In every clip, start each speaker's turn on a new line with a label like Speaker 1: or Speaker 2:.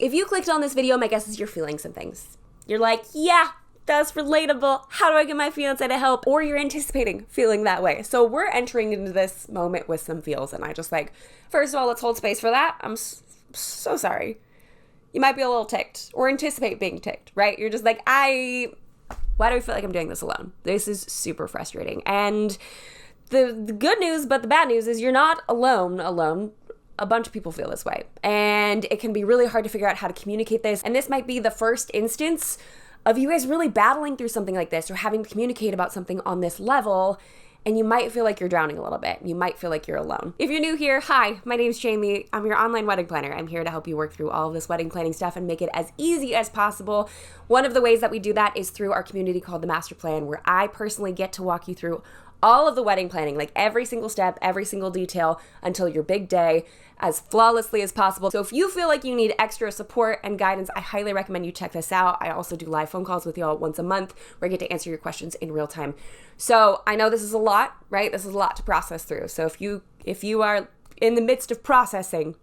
Speaker 1: If you clicked on this video, my guess is you're feeling some things. You're like, yeah, that's relatable. How do I get my fiance to help? Or you're anticipating feeling that way. So we're entering into this moment with some feels, and I just like, first of all, let's hold space for that. I'm so sorry. You might be a little ticked or anticipate being ticked, right? You're just like, why do I feel like I'm doing this alone? This is super frustrating. And the good news, but the bad news is you're not alone. A bunch of people feel this way. And it can be really hard to figure out how to communicate this. And this might be the first instance of you guys really battling through something like this or having to communicate about something on this level. And you might feel like you're drowning a little bit. You might feel like you're alone. If you're new here, hi, my name's Jamie. I'm your online wedding planner. I'm here to help you work through all of this wedding planning stuff and make it as easy as possible. One of the ways that we do that is through our community called the Master Plan, where I personally get to walk you through all of the wedding planning, like every single step, every single detail until your big day as flawlessly as possible. So if you feel like you need extra support and guidance, I highly recommend you check this out. I also do live phone calls with y'all once a month where I get to answer your questions in real time. So I know this is a lot, right? This is a lot to process through. So if you are in the midst of processing,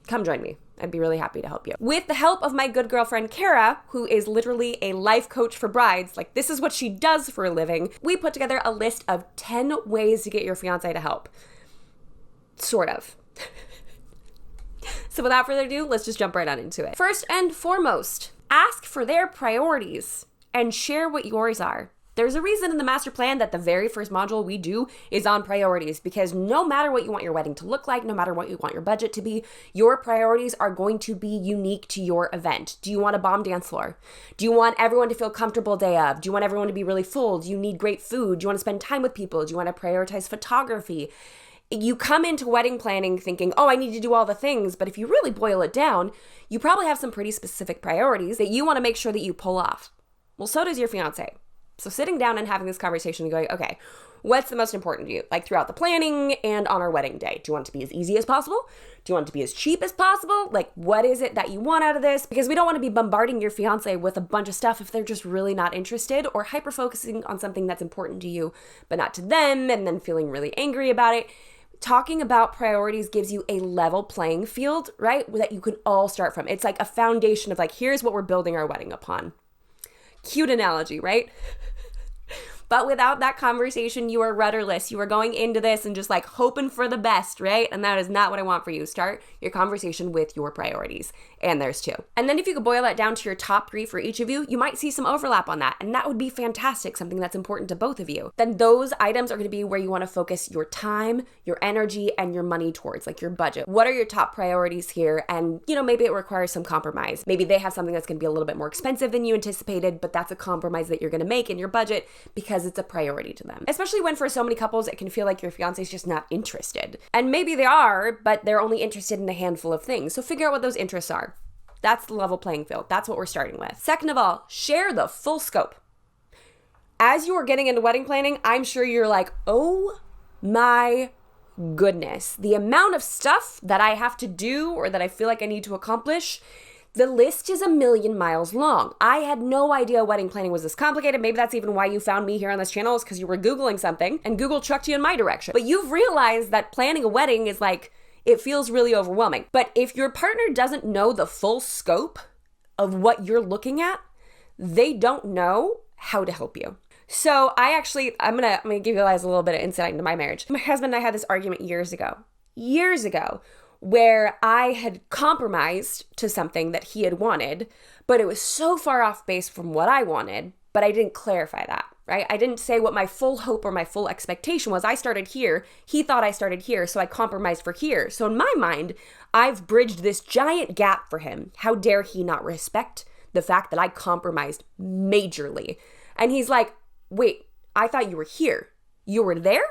Speaker 1: come join me. I'd be really happy to help you. With the help of my good girlfriend, Kara, who is literally a life coach for brides, like this is what she does for a living, we put together a list of 10 ways to get your fiance to help. Sort of. So without further ado, let's just jump right on into it. First and foremost, ask for their priorities and share what yours are. There's a reason in the master plan that the very first module we do is on priorities, because no matter what you want your wedding to look like, no matter what you want your budget to be, your priorities are going to be unique to your event. Do you want a bomb dance floor? Do you want everyone to feel comfortable day of? Do you want everyone to be really full? Do you need great food? Do you want to spend time with people? Do you want to prioritize photography? You come into wedding planning thinking, oh, I need to do all the things. But if you really boil it down, you probably have some pretty specific priorities that you want to make sure that you pull off. Well, so does your fiance. So sitting down and having this conversation and going, okay, what's the most important to you? Like throughout the planning and on our wedding day. Do you want it to be as easy as possible? Do you want it to be as cheap as possible? Like, what is it that you want out of this? Because we don't want to be bombarding your fiance with a bunch of stuff if they're just really not interested, or hyper-focusing on something that's important to you, but not to them, and then feeling really angry about it. Talking about priorities gives you a level playing field, right? That you can all start from. It's like a foundation of like, here's what we're building our wedding upon. Cute analogy, right? But without that conversation, you are rudderless. You are going into this and just like hoping for the best, right? And that is not what I want for you. Start your conversation with your priorities. And there's two. And then if you could boil that down to your top 3 for each of you, you might see some overlap on that. And that would be fantastic, something that's important to both of you. Then those items are going to be where you want to focus your time, your energy, and your money towards, like your budget. What are your top priorities here? And, maybe it requires some compromise. Maybe they have something that's going to be a little bit more expensive than you anticipated, but that's a compromise that you're going to make in your budget because it's a priority to them. Especially when for so many couples, it can feel like your fiance is just not interested. And maybe they are, but they're only interested in a handful of things. So figure out what those interests are. That's the level playing field. That's what we're starting with. Second of all, share the full scope. As you are getting into wedding planning, I'm sure you're like, oh my goodness, the amount of stuff that I have to do or that I feel like I need to accomplish, the list is a million miles long. I had no idea wedding planning was this complicated. Maybe that's even why you found me here on this channel, is because you were Googling something and Google chucked you in my direction. But you've realized that planning a wedding is like, it feels really overwhelming. But if your partner doesn't know the full scope of what you're looking at, they don't know how to help you. So I'm gonna give you guys a little bit of insight into my marriage. My husband and I had this argument years ago, where I had compromised to something that he had wanted, but it was so far off base from what I wanted, but I didn't clarify that, right? I didn't say what my full hope or my full expectation was. I started here. He thought I started here, so I compromised for here. So in my mind, I've bridged this giant gap for him. How dare he not respect the fact that I compromised majorly? And he's like, wait, I thought you were here. You were there?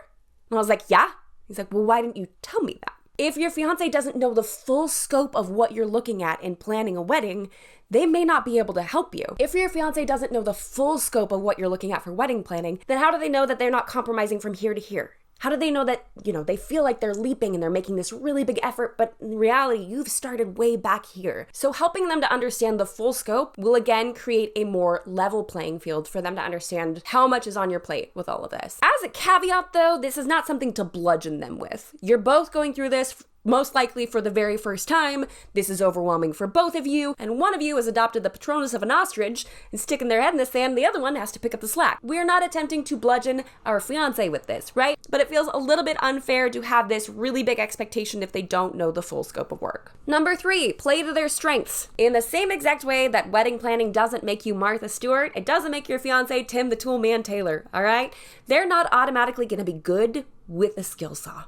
Speaker 1: And I was like, yeah. He's like, well, why didn't you tell me that? If your fiance doesn't know the full scope of what you're looking at in planning a wedding, they may not be able to help you. If your fiance doesn't know the full scope of what you're looking at for wedding planning, then how do they know that they're not compromising from here to here? How do they know that, they feel like they're leaping and they're making this really big effort, but in reality, you've started way back here. So helping them to understand the full scope will again create a more level playing field for them to understand how much is on your plate with all of this. As a caveat though, this is not something to bludgeon them with. You're both going through this Most likely for the very first time, this is overwhelming for both of you, and one of you has adopted the Patronus of an ostrich and sticking their head in the sand, the other one has to pick up the slack. We're not attempting to bludgeon our fiancé with this, right? But it feels a little bit unfair to have this really big expectation if they don't know the full scope of work. Number 3, play to their strengths. In the same exact way that wedding planning doesn't make you Martha Stewart, it doesn't make your fiancé Tim the Toolman Taylor, all right? They're not automatically going to be good with a skill saw.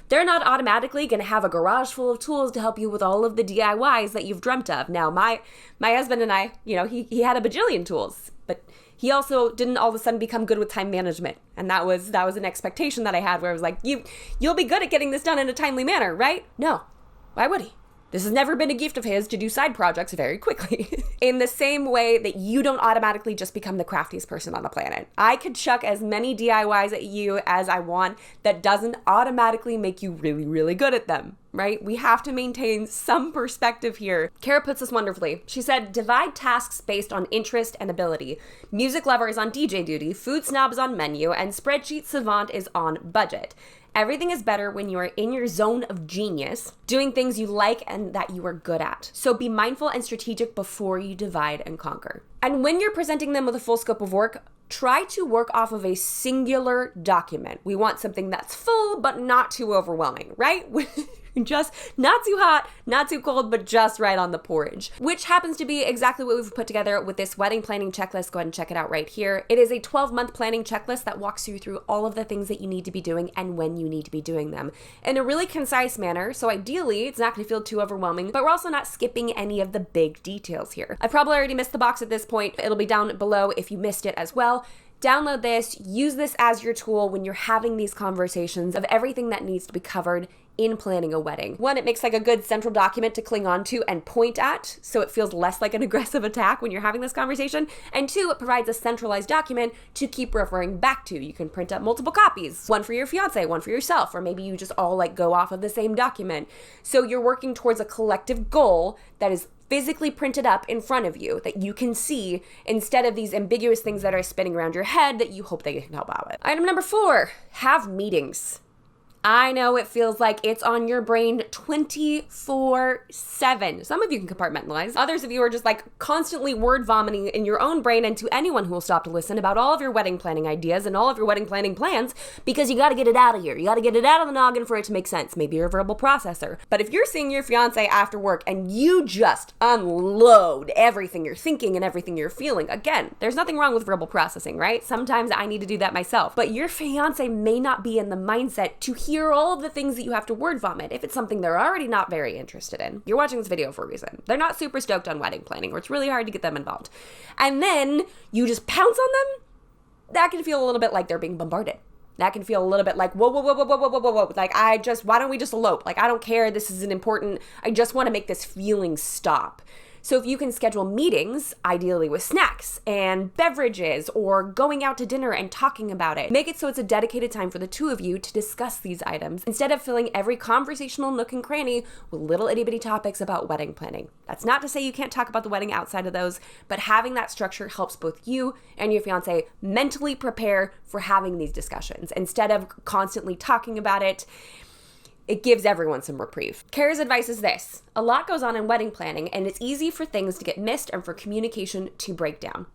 Speaker 1: They're not automatically going to have a garage full of tools to help you with all of the DIYs that you've dreamt of. Now, my husband and I, he had a bajillion tools, but he also didn't all of a sudden become good with time management. And that was an expectation that I had where I was like, you'll be good at getting this done in a timely manner, right? No. Why would he? This has never been a gift of his to do side projects very quickly. In the same way that you don't automatically just become the craftiest person on the planet. I could chuck as many DIYs at you as I want. That doesn't automatically make you really, really good at them, right? We have to maintain some perspective here. Kara puts this wonderfully. She said, divide tasks based on interest and ability. Music lover is on DJ duty, food snob is on menu, and spreadsheet savant is on budget. Everything is better when you are in your zone of genius, doing things you like and that you are good at. So be mindful and strategic before you divide and conquer. And when you're presenting them with a full scope of work, try to work off of a singular document. We want something that's full, but not too overwhelming, right? Just not too hot, not too cold, but just right on the porridge, which happens to be exactly what we've put together with this wedding planning checklist. Go ahead and check it out right here. It is a 12-month planning checklist that walks you through all of the things that you need to be doing and when you need to be doing them in a really concise manner. So ideally, it's not going to feel too overwhelming, but we're also not skipping any of the big details here. I probably already missed the box at this point. It'll be down below if you missed it as well. Download this, use this as your tool when you're having these conversations of everything that needs to be covered in planning a wedding. One, it makes like a good central document to cling on to and point at, so it feels less like an aggressive attack when you're having this conversation. And 2, it provides a centralized document to keep referring back to. You can print up multiple copies, one for your fiance, one for yourself, or maybe you just all like go off of the same document. So you're working towards a collective goal that is physically printed up in front of you that you can see instead of these ambiguous things that are spinning around your head that you hope they can help out with. Item number 4, have meetings. I know it feels like it's on your brain 24/7. Some of you can compartmentalize. Others of you are just like constantly word vomiting in your own brain and to anyone who will stop to listen about all of your wedding planning ideas and all of your wedding planning plans because you got to get it out of here. You got to get it out of the noggin for it to make sense. Maybe you're a verbal processor. But if you're seeing your fiance after work and you just unload everything you're thinking and everything you're feeling, again, there's nothing wrong with verbal processing, right? Sometimes I need to do that myself. But your fiance may not be in the mindset to hear all of the things that you have to word vomit if it's something they're already not very interested in. You're watching this video for a reason. They're not super stoked on wedding planning, or it's really hard to get them involved. And then you just pounce on them. That can feel a little bit like they're being bombarded. That can feel a little bit like, whoa. Like, why don't we just elope? Like, I don't care. This isn't important. I just want to make this feeling stop. So if you can schedule meetings, ideally with snacks and beverages or going out to dinner and talking about it, make it so it's a dedicated time for the two of you to discuss these items instead of filling every conversational nook and cranny with little itty bitty topics about wedding planning. That's not to say you can't talk about the wedding outside of those, but having that structure helps both you and your fiance mentally prepare for having these discussions instead of constantly talking about it. It gives everyone some reprieve. Kara's advice is this: a lot goes on in wedding planning, and it's easy for things to get missed and for communication to break down.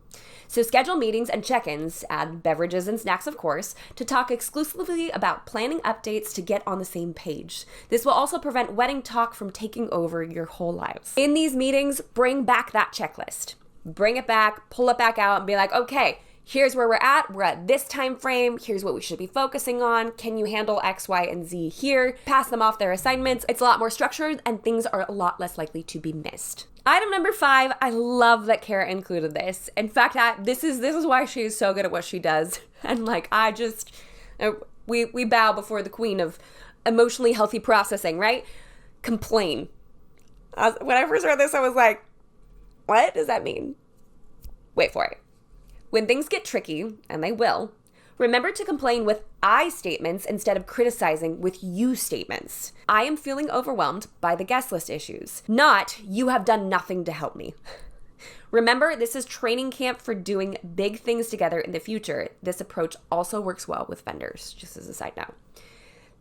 Speaker 1: So schedule meetings and check-ins, add beverages and snacks, of course, to talk exclusively about planning updates to get on the same page. This will also prevent wedding talk from taking over your whole lives. In these meetings, bring back that checklist. Bring it back, pull it back out, and be like, okay, here's where we're at this time frame, here's what we should be focusing on, can you handle X, Y, and Z here? Pass them off their assignments. It's a lot more structured and things are a lot less likely to be missed. Item number 5, I love that Kara included this. In fact, this is why she is so good at what she does. And we bow before the queen of emotionally healthy processing, right? Complain. When I first read this, I was like, what does that mean? Wait for it. When things get tricky, and they will, remember to complain with I statements instead of criticizing with you statements. I am feeling overwhelmed by the guest list issues, not you have done nothing to help me. Remember, this is training camp for doing big things together in the future. This approach also works well with vendors, just as a side note.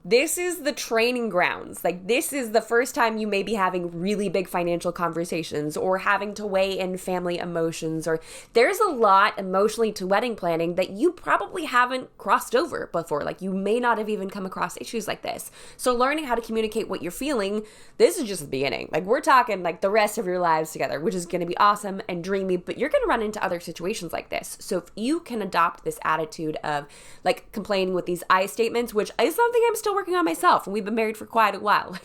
Speaker 1: This is the training grounds. Like, this is the first time you may be having really big financial conversations or having to weigh in family emotions, or there's a lot emotionally to wedding planning that you probably haven't crossed over before. Like, you may not have even come across issues like this. So learning how to communicate what you're feeling, this is just the beginning. Like, we're talking like the rest of your lives together, which is going to be awesome and dreamy, but you're going to run into other situations like this. So if you can adopt this attitude of like complaining with these I statements, which is something I'm still working on myself, and we've been married for quite a while.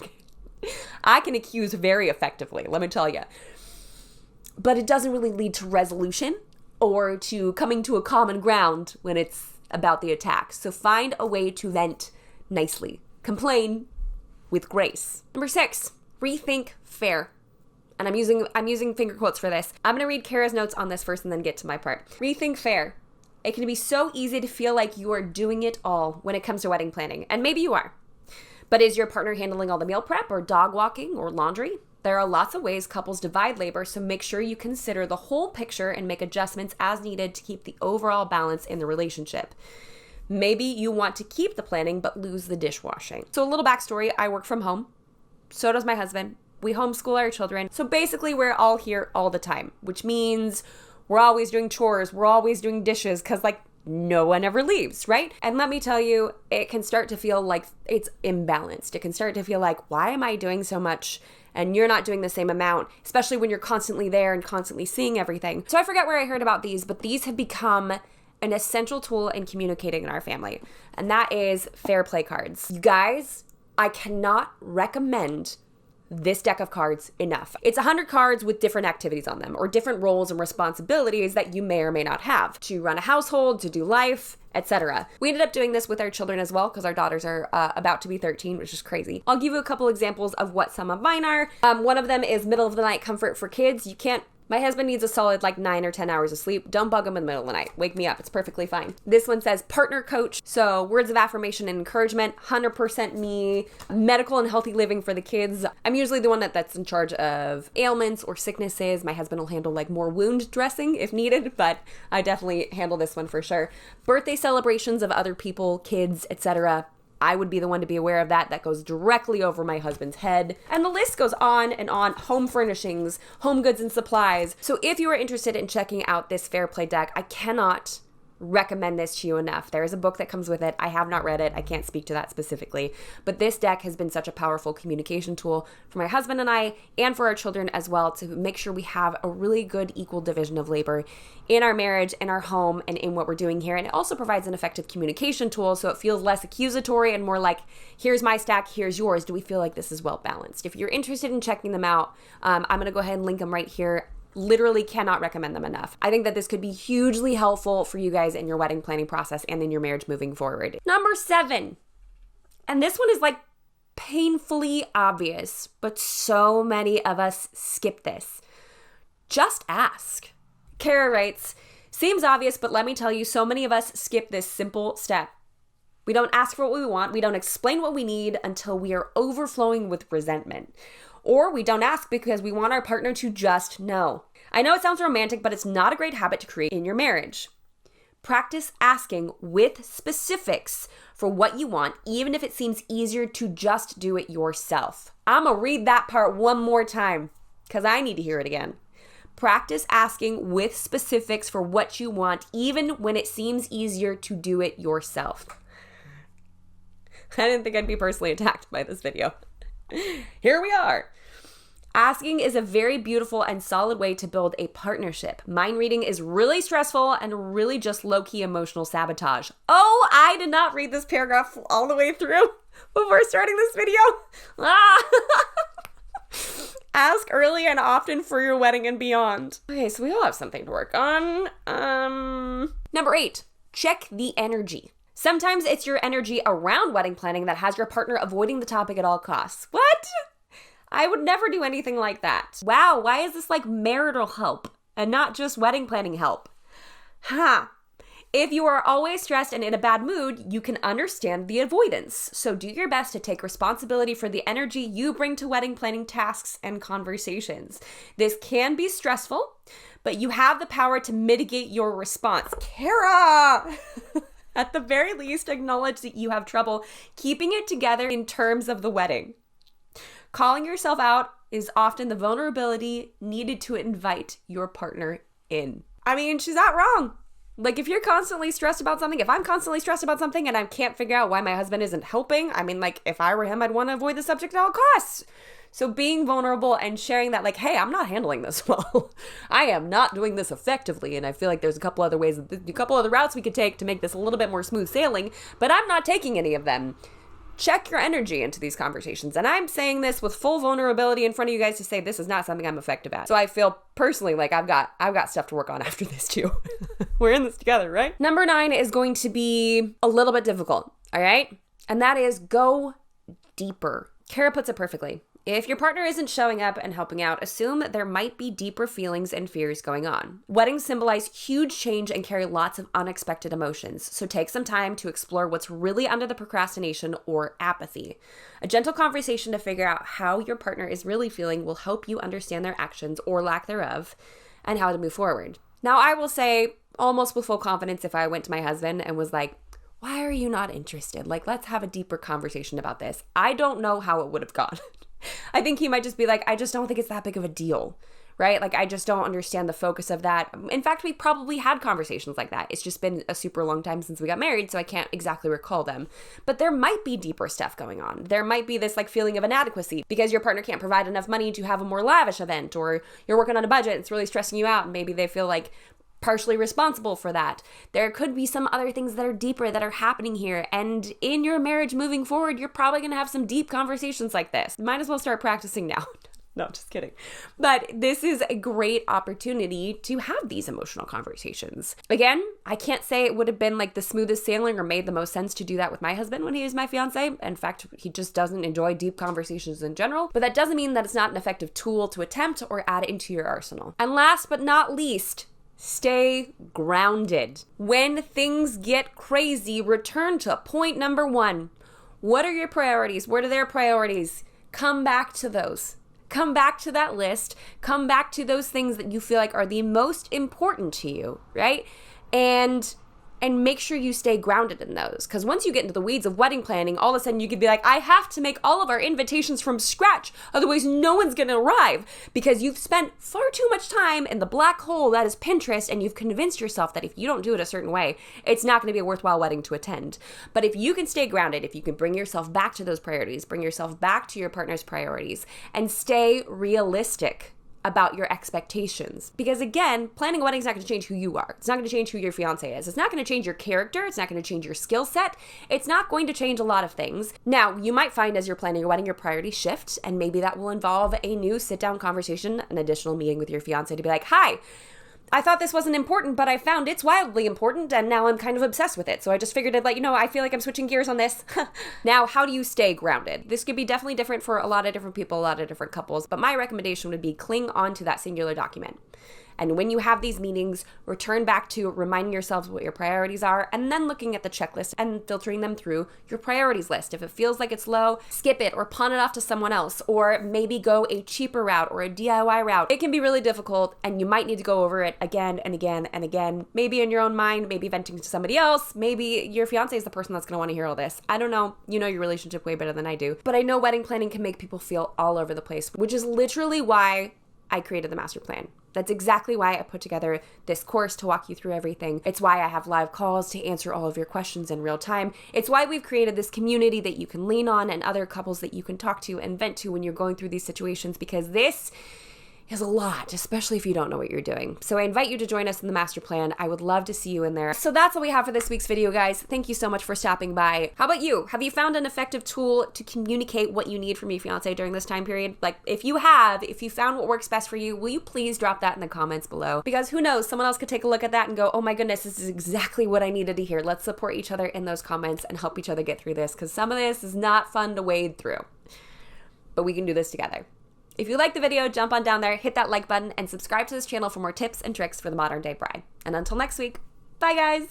Speaker 1: I can accuse very effectively, let me tell you. But it doesn't really lead to resolution or to coming to a common ground when it's about the attack. So find a way to vent nicely. Complain with grace. Number 6, rethink fair. And I'm using finger quotes for this. I'm going to read Kara's notes on this first and then get to my part. Rethink fair. It can be so easy to feel like you are doing it all when it comes to wedding planning. And maybe you are. But is your partner handling all the meal prep or dog walking or laundry? There are lots of ways couples divide labor, so make sure you consider the whole picture and make adjustments as needed to keep the overall balance in the relationship. Maybe you want to keep the planning but lose the dishwashing. So a little backstory, I work from home. So does my husband. We homeschool our children. So basically we're all here all the time, which means we're always doing chores. We're always doing dishes because like no one ever leaves, right? And let me tell you, it can start to feel like it's imbalanced. It can start to feel like, why am I doing so much and you're not doing the same amount, especially when you're constantly there and constantly seeing everything. So I forget where I heard about these, but these have become an essential tool in communicating in our family. And that is fair play cards. You guys, I cannot recommend this deck of cards enough. It's 100 cards with different activities on them or different roles and responsibilities that you may or may not have to run a household, to do life, etc. We ended up doing this with our children as well because our daughters are about to be 13, which is crazy. I'll give you a couple examples of what some of mine are. One of them is middle of the night comfort for kids. My husband needs a solid like 9 or 10 hours of sleep. Don't bug him in the middle of the night. Wake me up. It's perfectly fine. This one says partner coach. So words of affirmation and encouragement, 100% me, medical and healthy living for the kids. I'm usually the one that's in charge of ailments or sicknesses. My husband will handle like more wound dressing if needed, but I definitely handle this one for sure. Birthday celebrations of other people, kids, etc. I would be the one to be aware of that. That goes directly over my husband's head. And the list goes on and on. Home furnishings, home goods and supplies. So if you are interested in checking out this Fair Play deck, I cannot recommend this to you enough. There is a book that comes with it. I have not read it. I can't speak to that specifically. But this deck has been such a powerful communication tool for my husband and I, and for our children as well, to make sure we have a really good equal division of labor in our marriage, in our home, and in what we're doing here. And it also provides an effective communication tool so it feels less accusatory and more like, here's my stack, here's yours. Do we feel like this is well balanced? If you're interested in checking them out, I'm going to go ahead and link them right here. Literally cannot recommend them enough. I think that this could be hugely helpful for you guys in your wedding planning process and in your marriage moving forward. Number 7, and this one is like painfully obvious, but so many of us skip this. Just ask. Kara writes, seems obvious, but let me tell you, so many of us skip this simple step. We don't ask for what we want. We don't explain what we need until we are overflowing with resentment. Or we don't ask because we want our partner to just know. I know it sounds romantic, but it's not a great habit to create in your marriage. Practice asking with specifics for what you want, even if it seems easier to just do it yourself. I'm gonna read that part one more time because I need to hear it again. Practice asking with specifics for what you want, even when it seems easier to do it yourself. I didn't think I'd be personally attacked by this video. Here we are. Asking is a very beautiful and solid way to build a partnership. Mind reading is really stressful and really just low-key emotional sabotage. Oh, I did not read this paragraph all the way through before starting this video. Ask early and often for your wedding and beyond. Okay, so we all have something to work on. Number 8, check the energy. Sometimes it's your energy around wedding planning that has your partner avoiding the topic at all costs. What? I would never do anything like that. Wow, why is this like marital help and not just wedding planning help? If you are always stressed and in a bad mood, you can understand the avoidance. So do your best to take responsibility for the energy you bring to wedding planning tasks and conversations. This can be stressful, but you have the power to mitigate your response. Kara! At the very least, acknowledge that you have trouble keeping it together in terms of the wedding. Calling yourself out is often the vulnerability needed to invite your partner in. I mean, she's not wrong. Like, if you're constantly stressed about something, if I'm constantly stressed about something and I can't figure out why my husband isn't helping, I mean, like, if I were him, I'd want to avoid the subject at all costs. So being vulnerable and sharing that, like, hey, I'm not handling this well. I am not doing this effectively. And I feel like there's a couple other routes we could take to make this a little bit more smooth sailing, but I'm not taking any of them. Check your energy into these conversations. And I'm saying this with full vulnerability in front of you guys to say this is not something I'm effective at. So I feel personally like I've got stuff to work on after this too. We're in this together, right? Number 9 is going to be a little bit difficult, all right? And that is go deeper. Kara puts it perfectly. If your partner isn't showing up and helping out, assume there might be deeper feelings and fears going on. Weddings symbolize huge change and carry lots of unexpected emotions, so take some time to explore what's really under the procrastination or apathy. A gentle conversation to figure out how your partner is really feeling will help you understand their actions or lack thereof and how to move forward. Now, I will say, almost with full confidence, if I went to my husband and was like, why are you not interested? Like, let's have a deeper conversation about this. I don't know how it would have gone. I think he might just be like, I just don't think it's that big of a deal, right? Like, I just don't understand the focus of that. In fact, we probably had conversations like that. It's just been a super long time since we got married, so I can't exactly recall them. But there might be deeper stuff going on. There might be this like feeling of inadequacy because your partner can't provide enough money to have a more lavish event, or you're working on a budget, it's really stressing you out, and maybe they feel like partially responsible for that. There could be some other things that are deeper that are happening here. And in your marriage moving forward, you're probably going to have some deep conversations like this. Might as well start practicing now. No, just kidding. But this is a great opportunity to have these emotional conversations. Again, I can't say it would have been like the smoothest sailing or made the most sense to do that with my husband when he was my fiance. In fact, he just doesn't enjoy deep conversations in general. But that doesn't mean that it's not an effective tool to attempt or add into your arsenal. And last but not least, stay grounded. When things get crazy, return to point number 1. What are your priorities? What are their priorities? Come back to those. Come back to that list. Come back to those things that you feel like are the most important to you, right? And make sure you stay grounded in those. Because once you get into the weeds of wedding planning, all of a sudden you could be like, I have to make all of our invitations from scratch. Otherwise, no one's going to arrive. Because you've spent far too much time in the black hole that is Pinterest, and you've convinced yourself that if you don't do it a certain way, it's not going to be a worthwhile wedding to attend. But if you can stay grounded, if you can bring yourself back to those priorities, bring yourself back to your partner's priorities, and stay realistic about your expectations. Because again, planning a wedding is not going to change who you are. It's not going to change who your fiance is. It's not going to change your character. It's not going to change your skill set. It's not going to change a lot of things. Now, you might find as you're planning your wedding, your priorities shift, and maybe that will involve a new sit-down conversation, an additional meeting with your fiance to be like, hi, I thought this wasn't important, but I found it's wildly important, and now I'm kind of obsessed with it. So I just figured I'd let you know, I feel like I'm switching gears on this. Now, how do you stay grounded? This could be definitely different for a lot of different people, a lot of different couples, but my recommendation would be cling on to that singular document. And when you have these meetings, return back to reminding yourselves what your priorities are, and then looking at the checklist and filtering them through your priorities list. If it feels like it's low, skip it or pawn it off to someone else, or maybe go a cheaper route or a DIY route. It can be really difficult, and you might need to go over it again and again and again, maybe in your own mind, maybe venting to somebody else, maybe your fiance is the person that's going to want to hear all this. I don't know. You know your relationship way better than I do. But I know wedding planning can make people feel all over the place, which is literally why I created the master plan. That's exactly why I put together this course to walk you through everything. It's why I have live calls to answer all of your questions in real time. It's why we've created this community that you can lean on and other couples that you can talk to and vent to when you're going through these situations, because this is a lot, especially if you don't know what you're doing. So I invite you to join us in the master plan. I would love to see you in there. So that's all we have for this week's video, guys. Thank you so much for stopping by. How about you? Have you found an effective tool to communicate what you need from your fiance during this time period? Like, if you found what works best for you, will you please drop that in the comments below? Because who knows, someone else could take a look at that and go, oh my goodness, this is exactly what I needed to hear. Let's support each other in those comments and help each other get through this, because some of this is not fun to wade through. But we can do this together. If you liked the video, jump on down there, hit that like button, and subscribe to this channel for more tips and tricks for the modern day bride. And until next week, bye guys!